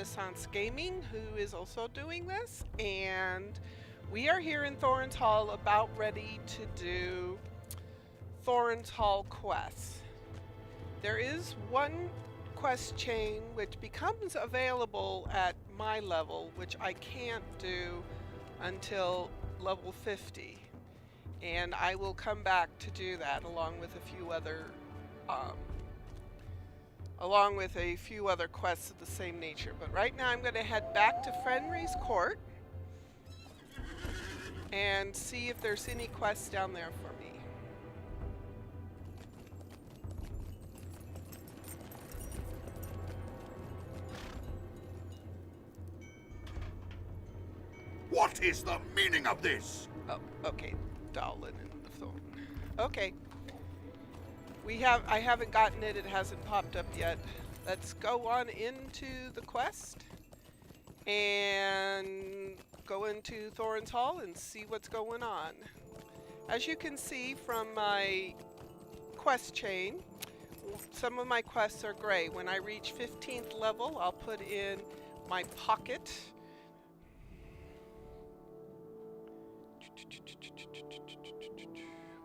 Renaissance Gaming, who is also doing this, and we are here in Thorin's Hall about ready to do Thorin's Hall quests. There is one quest chain which becomes available at my level, which I can't do until level 50, and I will come back to do that along with a few other quests of the same nature. But right now I'm going to head back to Fenrir's Court and see if there's any quests down there for me. What is the meaning of this? Oh, okay. Dowlin and the Thorn. Okay. I haven't gotten it. It hasn't popped up yet. Let's go on into the quest and go into Thorin's Hall and see what's going on. As you can see from my quest chain, some of my quests are gray. When I reach 15th level, I'll put in my pocket.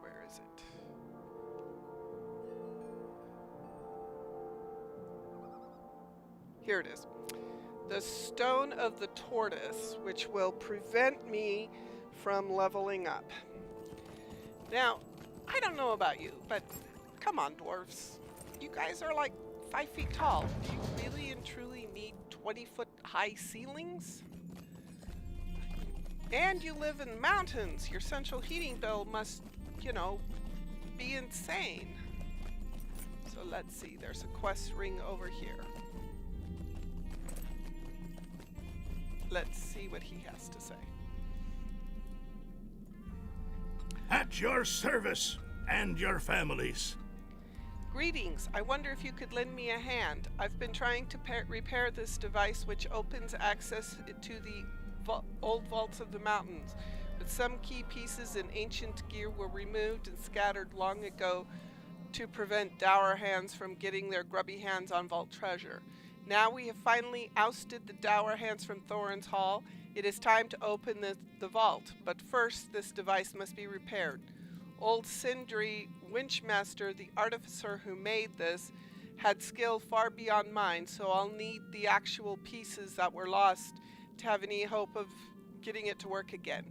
Where is it? Here it is. The Stone of the Tortoise, which will prevent me from leveling up. Now, I don't know about you, but come on, dwarves. You guys are like 5 feet tall. Do you really and truly need 20-foot high ceilings? And you live in mountains. Your central heating bill must, be insane. So let's see. There's a quest ring over here. Let's see what he has to say. At your service and your families. Greetings. I wonder if you could lend me a hand. I've been trying to repair this device which opens access to the old vaults of the mountains, but some key pieces and ancient gear were removed and scattered long ago to prevent dour hands from getting their grubby hands on vault treasure. Now we have finally ousted the dour hands from Thorin's Hall. It is time to open the vault, but first this device must be repaired. Old Sindri Winchmaster, the artificer who made this, had skill far beyond mine, so I'll need the actual pieces that were lost to have any hope of getting it to work again.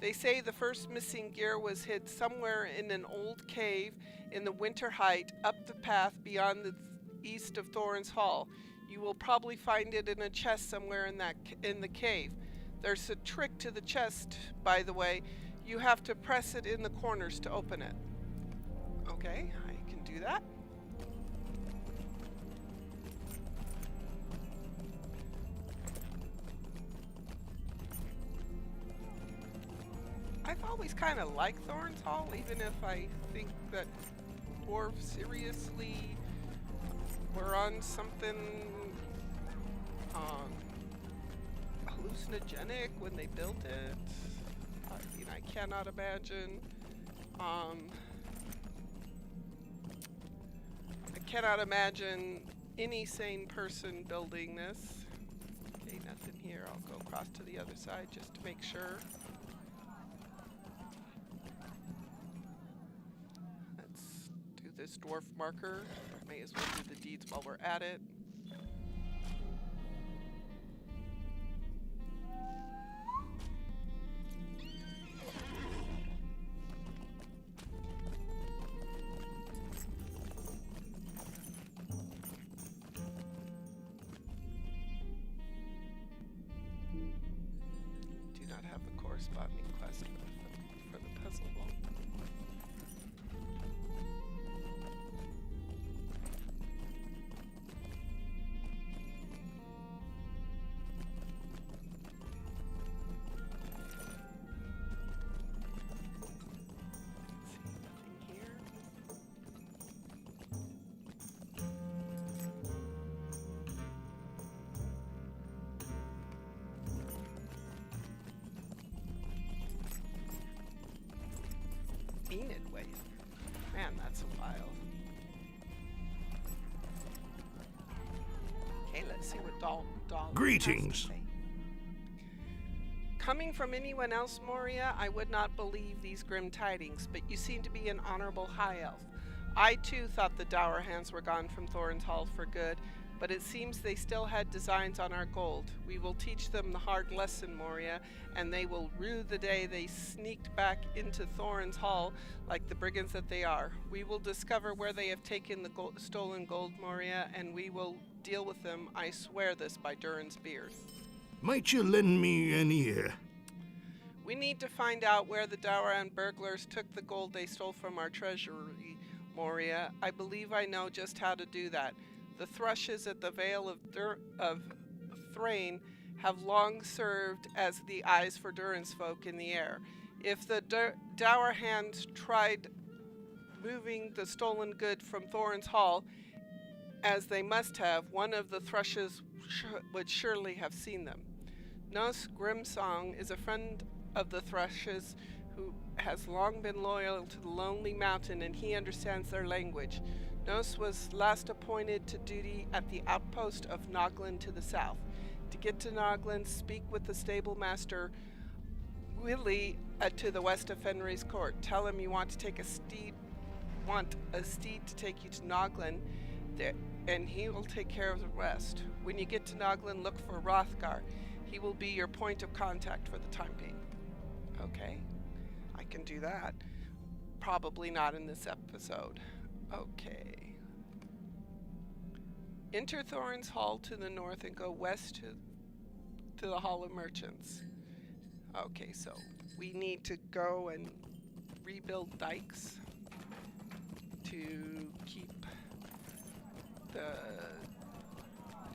They say the first missing gear was hid somewhere in an old cave in the Winter Height up the path beyond the east of Thorin's Hall. You will probably find it in a chest somewhere in the cave. There's a trick to the chest, by the way. You have to press it in the corners to open it. Okay, I can do that. I've always kind of liked Thorin's Hall, even if I think that dwarves seriously were on something hallucinogenic when they built it. I mean, I cannot imagine. I cannot imagine any sane person building this. Okay, nothing here. I'll go across to the other side just to make sure. Let's do this dwarf marker. May as well do the deeds while we're at it. Do not have the corresponding quest for the puzzle vault. Enid see what Doll Greetings. has to say. Coming from anyone else, Morriah, I would not believe these grim tidings, but you seem to be an honorable high elf. I too thought the dour hands were gone from Thorin's Hall for good, but it seems they still had designs on our gold. We will teach them the hard lesson, Morriah, and they will rue the day they sneaked back into Thorin's Hall like the brigands that they are. We will discover where they have taken the stolen gold, Morriah, and we will deal with them. I swear this by Durin's beard. Might you lend me an ear? We need to find out where the Dauran burglars took the gold they stole from our treasury, Morriah. I believe I know just how to do that. The thrushes at the Vale of Thrain have long served as the eyes for Durin's folk in the air. If the dour hands tried moving the stolen good from Thorin's Hall, as they must have, one of the thrushes would surely have seen them. Nos Grimsong is a friend of the thrushes who has long been loyal to the Lonely Mountain, and he understands their language. Nos was last appointed to duty at the outpost of Nogland to the south. To get to Nogland, speak with the stable master Willie to the west of Fenrir's court. Tell him you want to take a steed to take you to Nogland, and he will take care of the rest. When you get to Nogland, look for Hrothgar. He will be your point of contact for the time being. Okay, I can do that. Probably not in this episode. Okay. Enter Thorin's Hall to the north and go west to the Hall of Merchants. Okay, so we need to go and rebuild dikes to keep the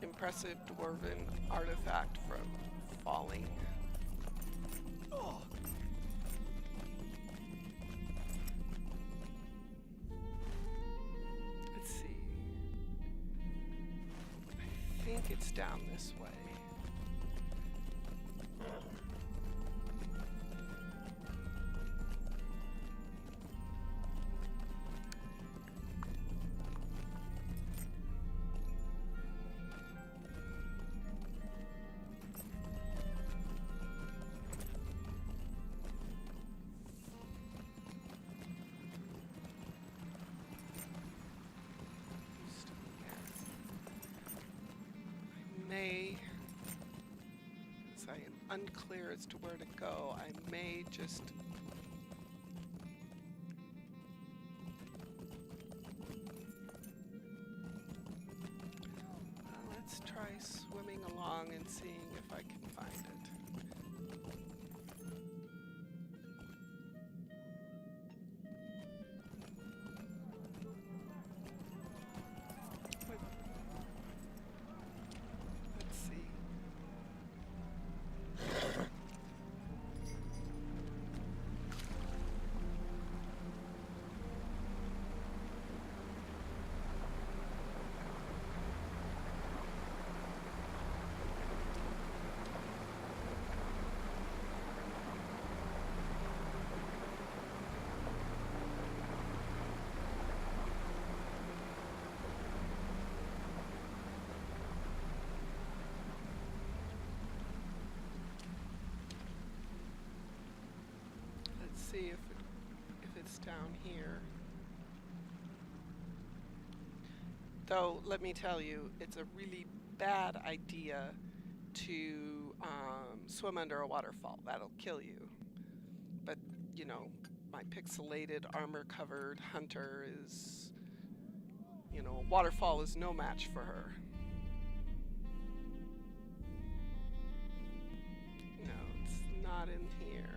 impressive dwarven artifact from falling. Oh. Let's see. I think it's down this way. As I am unclear as to where to go, I may just let's try swimming along and seeing if I can find it. See if it's down here. Though, let me tell you, it's a really bad idea to swim under a waterfall. That'll kill you. But, you know, my pixelated, armor-covered hunter is, you know, a waterfall is no match for her. No, it's not in here.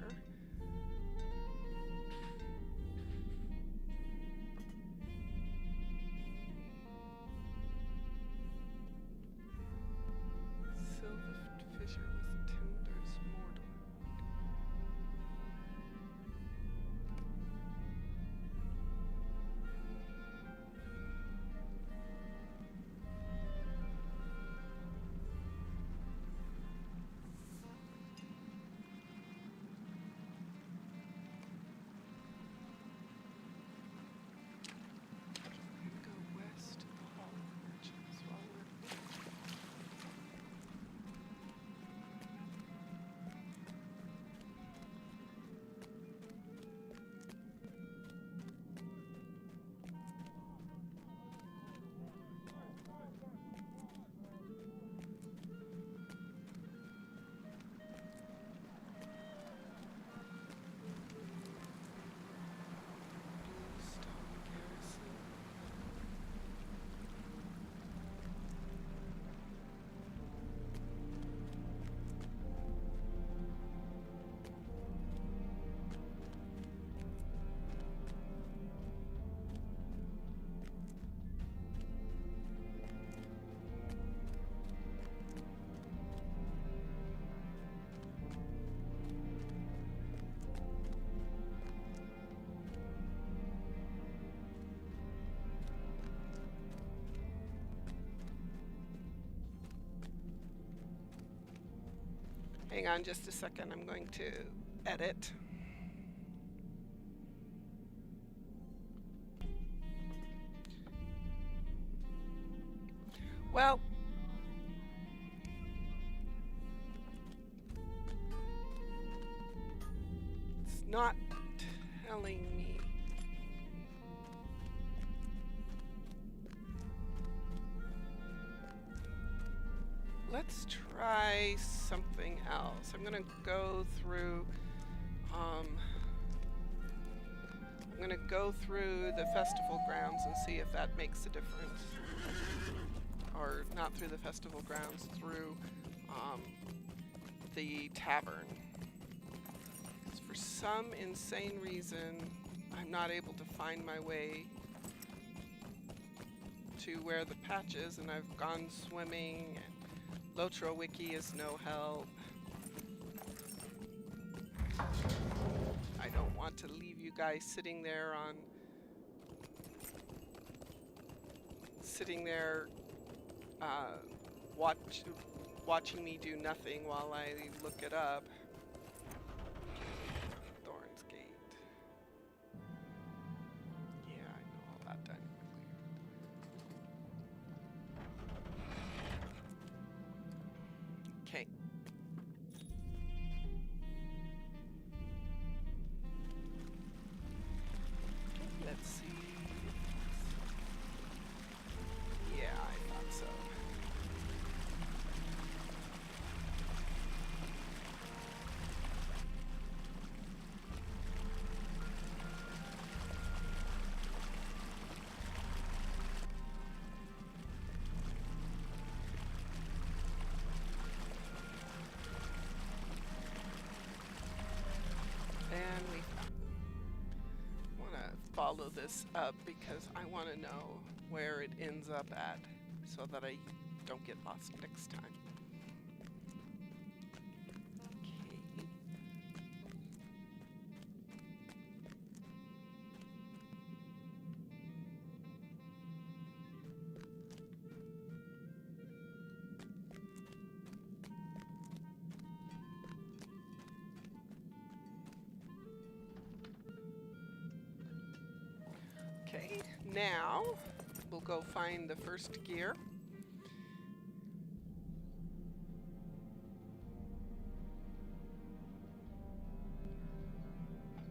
Hang on just a second. I'm going to edit. Well, it's not telling me. Let's try something else. I'm gonna go through the festival grounds and see if that makes a difference. Or not through the festival grounds, through the tavern. 'Cause for some insane reason, I'm not able to find my way to where the patch is, and I've gone swimming, and Lotro Wiki is no help. I don't want to leave you guys sitting there watching me do nothing while I look it up. Thorn's Gate. Yeah, I know all that dynamically. Okay. Let's see. Yeah, I thought so. And we want to follow this up because I want to know where it ends up at so that I don't get lost next time. Okay. Okay, now we'll go find the first gear.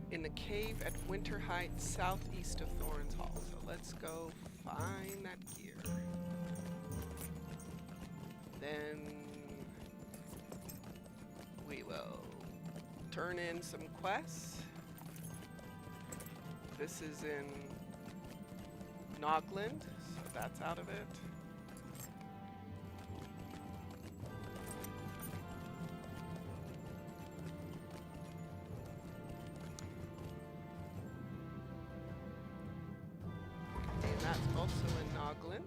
In the cave at Winter Heights, southeast of Thorin's Hall. So let's go find that gear. Then we will turn in some quests. This is in Nogland, so that's out of it. And that's also in Nogland.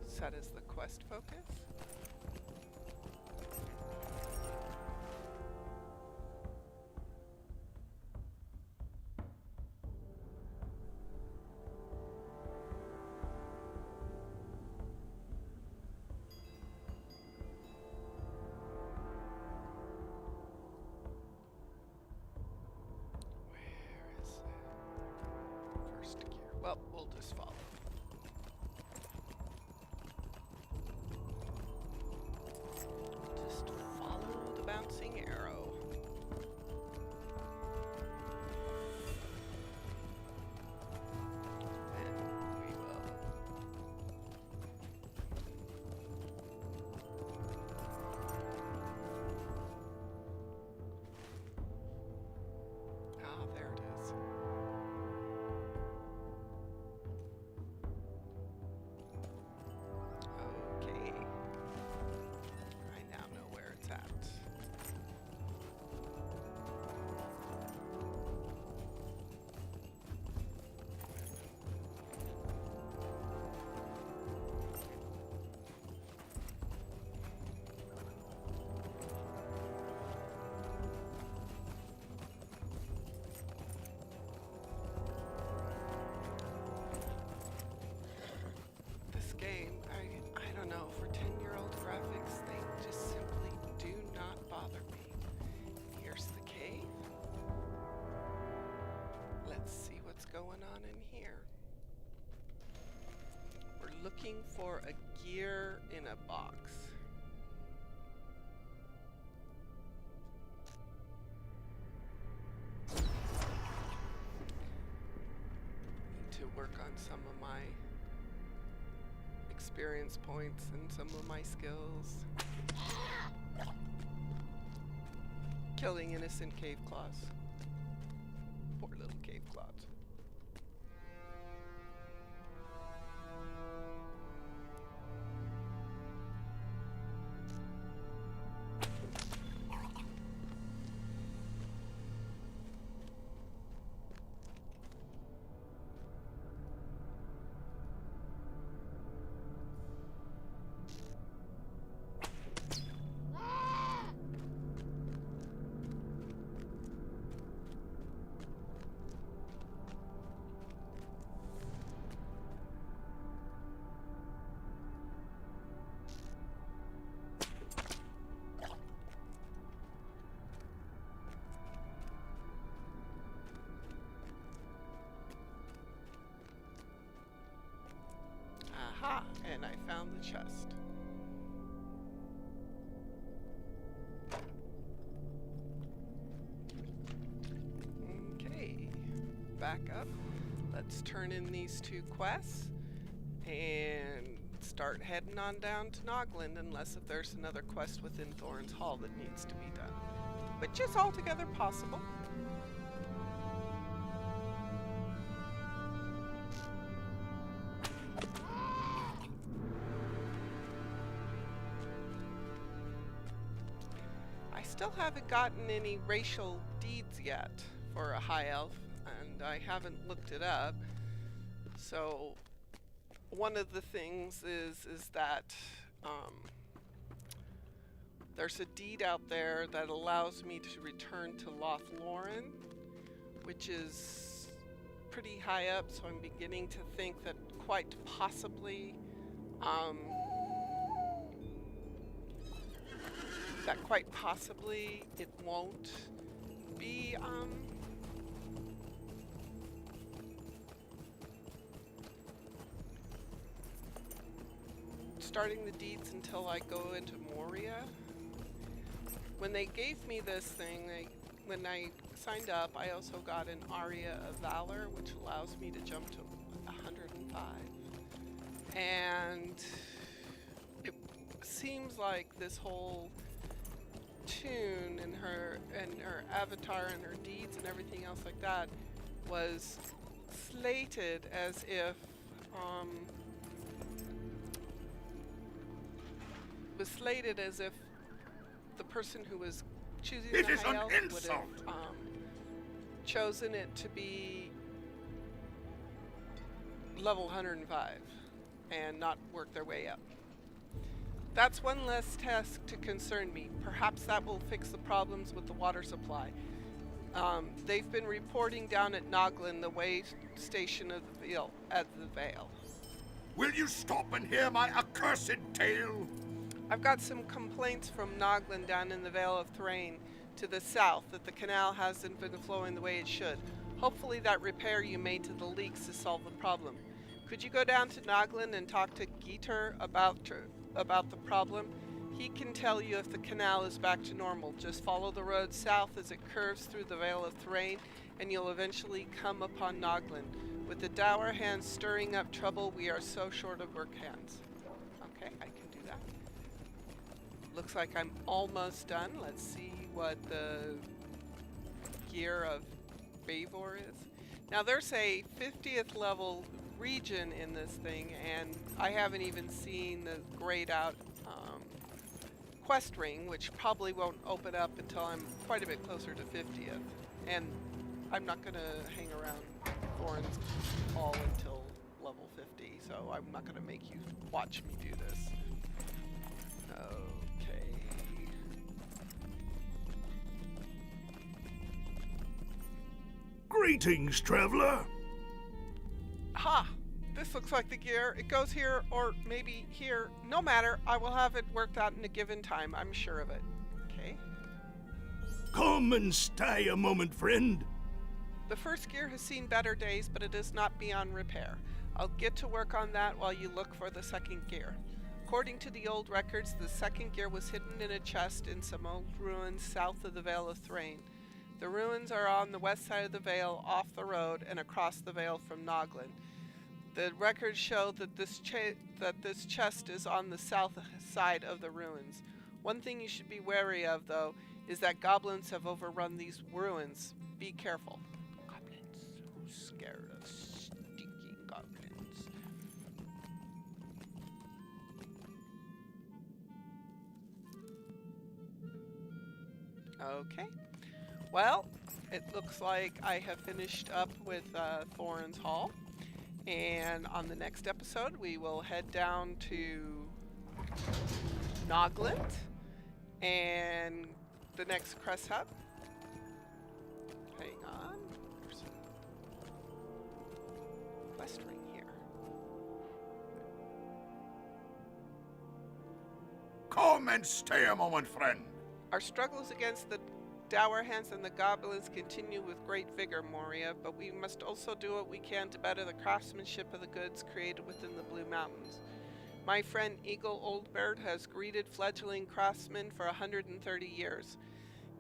Set as the quest focus. Where is it? First gear. Well, we'll just follow. Bouncing arrow. And we will. Ah, there it is. going on in here? We're looking for a gear in a box. Need to work on some of my experience points and some of my skills. Killing innocent cave claws. Poor little cave claws. Aha, and I found the chest. Okay, back up. Let's turn in these 2 quests and start heading on down to Nogland, unless if there's another quest within Thorin's Hall that needs to be done, which is altogether possible. Still haven't gotten any racial deeds yet for a high elf, and I haven't looked it up. So one of the things is that there's a deed out there that allows me to return to Lothlorien, which is pretty high up, so I'm beginning to think that quite possibly it won't be starting the deeds until I go into Morriah. When they gave me this thing, when I signed up, I also got an Aria of Valor, which allows me to jump to 105. And it seems like this whole tune and her avatar and her deeds and everything else like that was slated as if the person who was choosing the high elf would have chosen it to be level 105 and not work their way up. That's one less task to concern me. Perhaps that will fix the problems with the water supply. They've been reporting down at Nogland, the way station of the Vale. Will you stop and hear my accursed tale? I've got some complaints from Nogland down in the Vale of Thorin to the south that the canal hasn't been flowing the way it should. Hopefully that repair you made to the leaks has solved the problem. Could you go down to Nogland and talk to Geeter about the problem? He can tell you if the canal is back to normal. Just follow the road south as it curves through the Vale of Thorin, and you'll eventually come upon Nogland. With the dour hands stirring up trouble, we are so short of work hands. Okay, I can do that. Looks like I'm almost done. Let's see what the gear of Bavor is. Now there's a 50th level region in this thing, and I haven't even seen the grayed out quest ring, which probably won't open up until I'm quite a bit closer to 50th. And I'm not going to hang around Thorin's Hall until level 50, so I'm not going to make you watch me do this. Okay. Greetings, traveler. Ha! This looks like the gear. It goes here, or maybe here. No matter. I will have it worked out in a given time. I'm sure of it. Okay. Come and stay a moment, friend. The first gear has seen better days, but it is not beyond repair. I'll get to work on that while you look for the second gear. According to the old records, the second gear was hidden in a chest in some old ruins south of the Vale of Thrain. The ruins are on the west side of the Vale, off the road, and across the Vale from Nogland. The records show that this chest is on the south side of the ruins. One thing you should be wary of, though, is that goblins have overrun these ruins. Be careful. Goblins, who's scared of stinking goblins? Okay. Well, it looks like I have finished up with Thorin's Hall. And on the next episode, we will head down to Nogland and the next Crest Hub. Hang on. There's a quest ring here. Come and stay a moment, friend. Our struggles against the Dour Hands and the goblins continue with great vigor, Morriah, but we must also do what we can to better the craftsmanship of the goods created within the Blue Mountains. My friend Eagle Oldbird has greeted fledgling craftsmen for 130 years.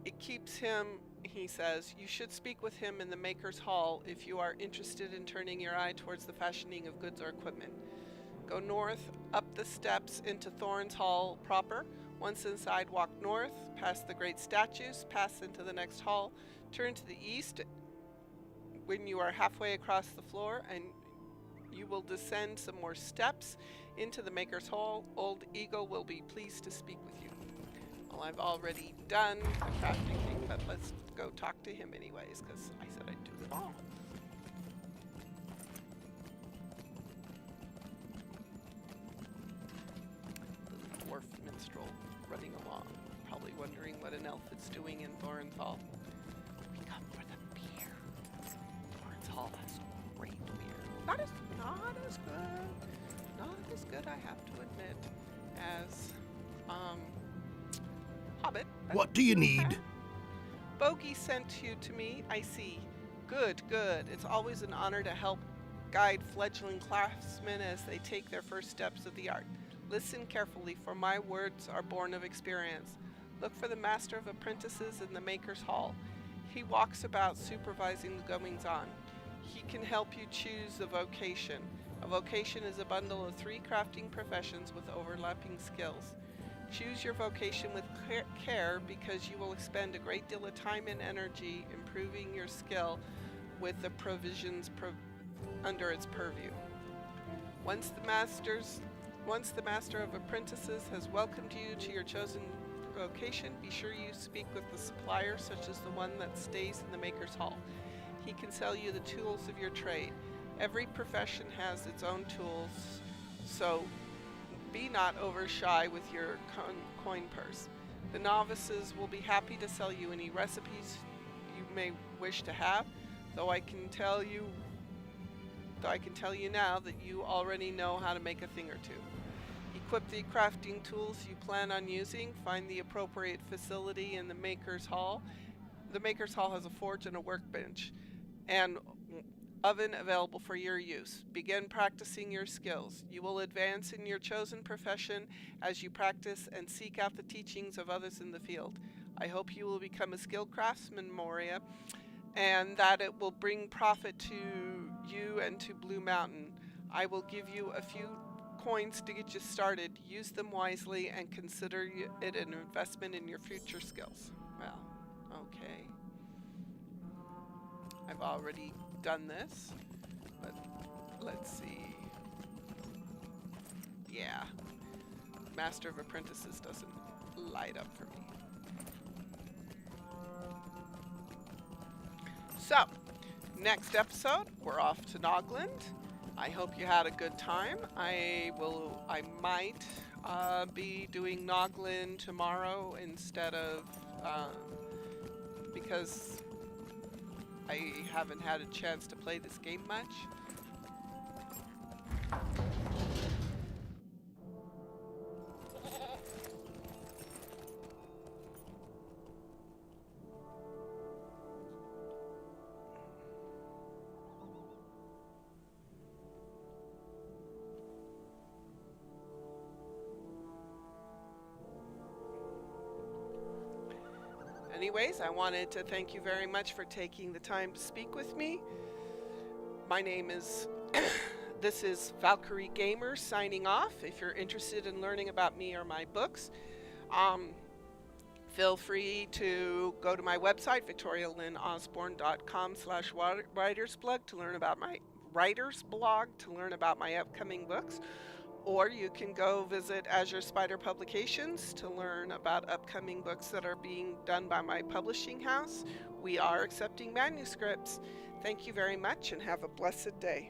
It keeps him, he says, you should speak with him in the Maker's Hall if you are interested in turning your eye towards the fashioning of goods or equipment. Go north, up the steps into Thorin's Hall proper. Once inside, walk north, past the great statues, pass into the next hall, turn to the east when you are halfway across the floor, and you will descend some more steps into the Maker's Hall. Old Eagle will be pleased to speak with you. Well, I've already done the crafting thing, but let's go talk to him anyways, because I said I'd do it all. The dwarf minstrel running along, probably wondering what an elf is doing in Thorin's Hall. We come for the beer. Thorin's Hall has great beer. Not as good, I have to admit, as Hobbit. What do you need? Bogey sent you to me, I see. Good. It's always an honor to help guide fledgling craftsmen as they take their first steps of the art. Listen carefully, for my words are born of experience. Look for the Master of Apprentices in the Maker's Hall. He walks about supervising the goings-on. He can help you choose a vocation. A vocation is a bundle of 3 crafting professions with overlapping skills. Choose your vocation with care because you will expend a great deal of time and energy improving your skill with the provisions under its purview. Once the Master of Apprentices has welcomed you to your chosen vocation, be sure you speak with the supplier, such as the one that stays in the Maker's Hall. He can sell you the tools of your trade. Every profession has its own tools, so be not over shy with your coin purse. The novices will be happy to sell you any recipes you may wish to have, though I can tell you now that you already know how to make a thing or two. Equip the crafting tools you plan on using. Find the appropriate facility in the Maker's Hall. The Maker's Hall has a forge and a workbench, and oven available for your use. Begin practicing your skills. You will advance in your chosen profession as you practice and seek out the teachings of others in the field. I hope you will become a skilled craftsman, Morriah, and that it will bring profit to you and to Blue Mountain. I will give you a few coins to get you started. Use them wisely and consider it an investment in your future skills. Well, okay. I've already done this, but let's see. Yeah, Master of Apprentices doesn't light up for me. So, next episode, we're off to Nogland. I hope you had a good time. I might be doing Nogland tomorrow instead of, because I haven't had a chance to play this game much. Anyways, I wanted to thank you very much for taking the time to speak with me. My name is, this is Valkyrie Gamer signing off. If you're interested in learning about me or my books, feel free to go to my website, victorialynnosborne.com/writersblog to learn about my writer's blog, to learn about my upcoming books. Or you can go visit Azure Spider Publications to learn about upcoming books that are being done by my publishing house. We are accepting manuscripts. Thank you very much and have a blessed day.